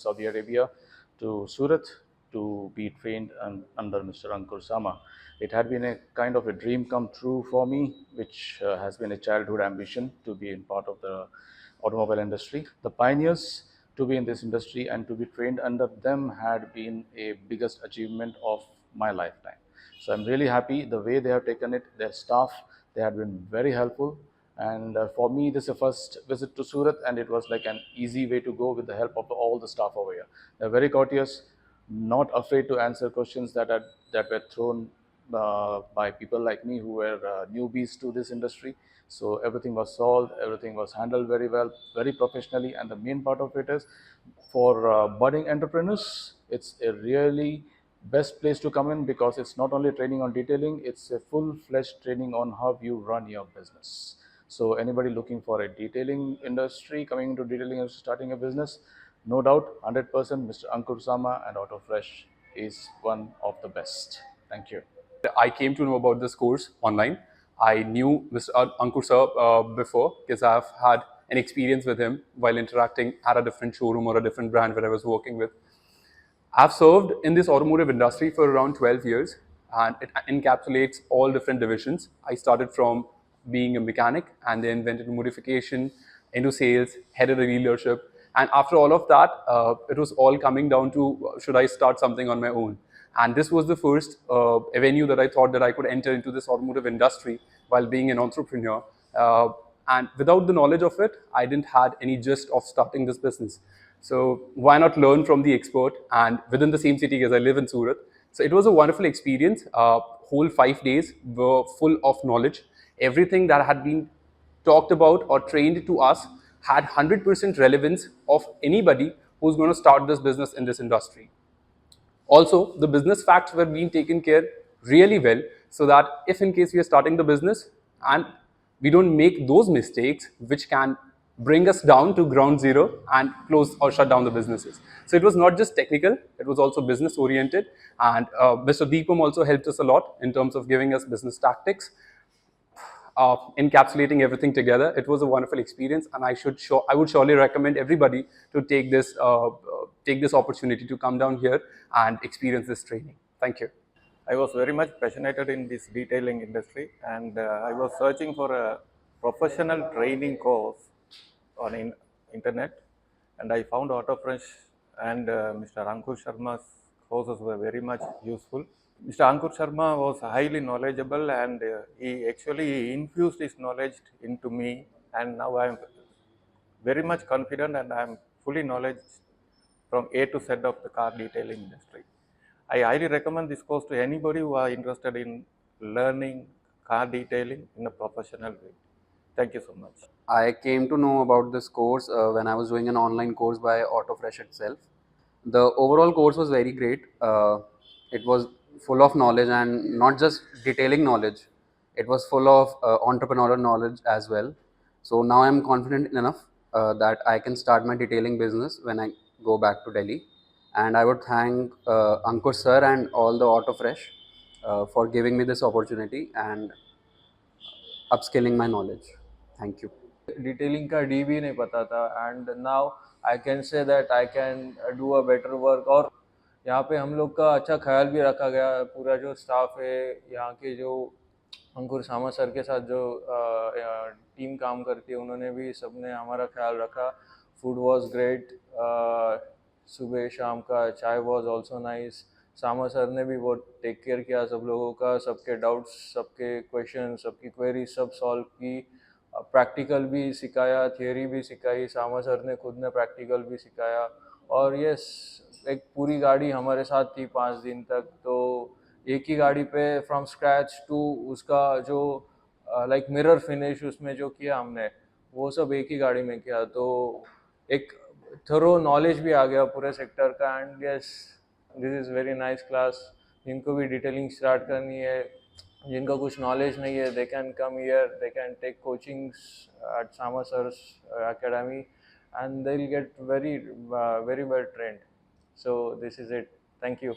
Saudi Arabia to Surat to be trained under Mr. Ankur Sama. It had been a kind of a dream come true for me, which has been a childhood ambition to be in part of the automobile industry. The pioneers to be in this industry and to be trained under them had been a biggest achievement of my lifetime. So I'm really happy the way they have taken it. Their staff, they had been very helpful. And for me, this is the first visit to Surat, and it was like an easy way to go with the help of all the staff over here. They're very courteous, not afraid to answer questions that were thrown by people like me who were newbies to this industry. So everything was solved, everything was handled very well, very professionally. And the main part of it is for budding entrepreneurs, it's a really best place to come in because it's not only training on detailing, it's a full-fledged training on how you run your business. So anybody looking for a detailing industry, coming into detailing and starting a business, no doubt, 100%, Mr. Ankur Sama and Autofresh is one of the best. Thank you. I came to know about this course online. I knew Mr. Ankur sir before because I've had an experience with him while interacting at a different showroom or a different brand where I was working with. I've served in this automotive industry for around 12 years, and it encapsulates all different divisions. I started from being a mechanic and then went into modification, into sales, headed a dealership. And after all of that, it was all coming down to should I start something on my own? And this was the first avenue that I thought that I could enter into this automotive industry while being an entrepreneur. And without the knowledge of it, I didn't had any gist of starting this business. So why not learn from the expert and within the same city as I live in Surat. So it was a wonderful experience. Whole 5 days were full of knowledge. Everything that had been talked about or trained to us had 100% relevance of anybody who's going to start this business in this industry. Also, the business facts were being taken care really well so that if in case we are starting the business and we don't make those mistakes which can bring us down to ground zero and close or shut down the businesses. So it was not just technical, it was also business oriented, and Mr. Deepam also helped us a lot in terms of giving us business tactics, encapsulating everything together. It was a wonderful experience, and I would surely recommend everybody to take this opportunity to come down here and experience this training. Thank you. I was very much passionate in this detailing industry, and I was searching for a professional training course on internet, and I found Autofresh and Mr. Ankur Sharma's courses were very much useful. Mr. Ankur Sharma was highly knowledgeable, and he actually infused his knowledge into me, and now I am very much confident and I am fully knowledge from A to Z of the car detailing industry. I highly recommend this course to anybody who are interested in learning car detailing in a professional way. Thank you so much. I came to know about this course when I was doing an online course by Autofresh itself. The overall course was very great. It was full of knowledge, and not just detailing knowledge. It was full of entrepreneurial knowledge as well. So now I'm confident enough that I can start my detailing business when I go back to Delhi. And I would thank Ankur sir and all the Autofresh for giving me this opportunity and upskilling my knowledge. Thank you. Detailing का D भी नहीं पता था, and now I can say that I can do a better work. और यहाँ पे हम लोग का अच्छा ख्याल भी रखा गया. पूरा जो स्टाफ है यहाँ के, जो अंकुर सामा सर के साथ जो टीम काम करती है, उन्होंने भी सबने हमारा ख्याल रखा. Food was great. सुबह शाम का चाय was also nice. Sama sir ने भी वो टेक केयर किया सब लोगों का, सबके डाउट्स, सबके क्वेश्चन, सबकी क्वेरी सब सॉल्व की. प्रैक्टिकल भी सिखाया, थियोरी भी सिखाई. सामा सर ने खुद ने प्रैक्टिकल भी सिखाया. और यस, एक पूरी गाड़ी हमारे साथ थी 5 दिन तक. तो एक ही गाड़ी पे फ्रॉम स्क्रैच टू उसका जो लाइक मिरर फिनिश उसमें जो किया हमने, वो सब एक ही गाड़ी में किया. तो एक थोरो नॉलेज भी आ गया पूरे सेक्टर का. And yes, this is very nice class. जिनको भी डिटेलिंग स्टार्ट करनी है, जिनका कुछ नॉलेज नहीं है, they can come here, they can take coachings at Sama sir's academy, and they'll get very well trained. So this is it. Thank you.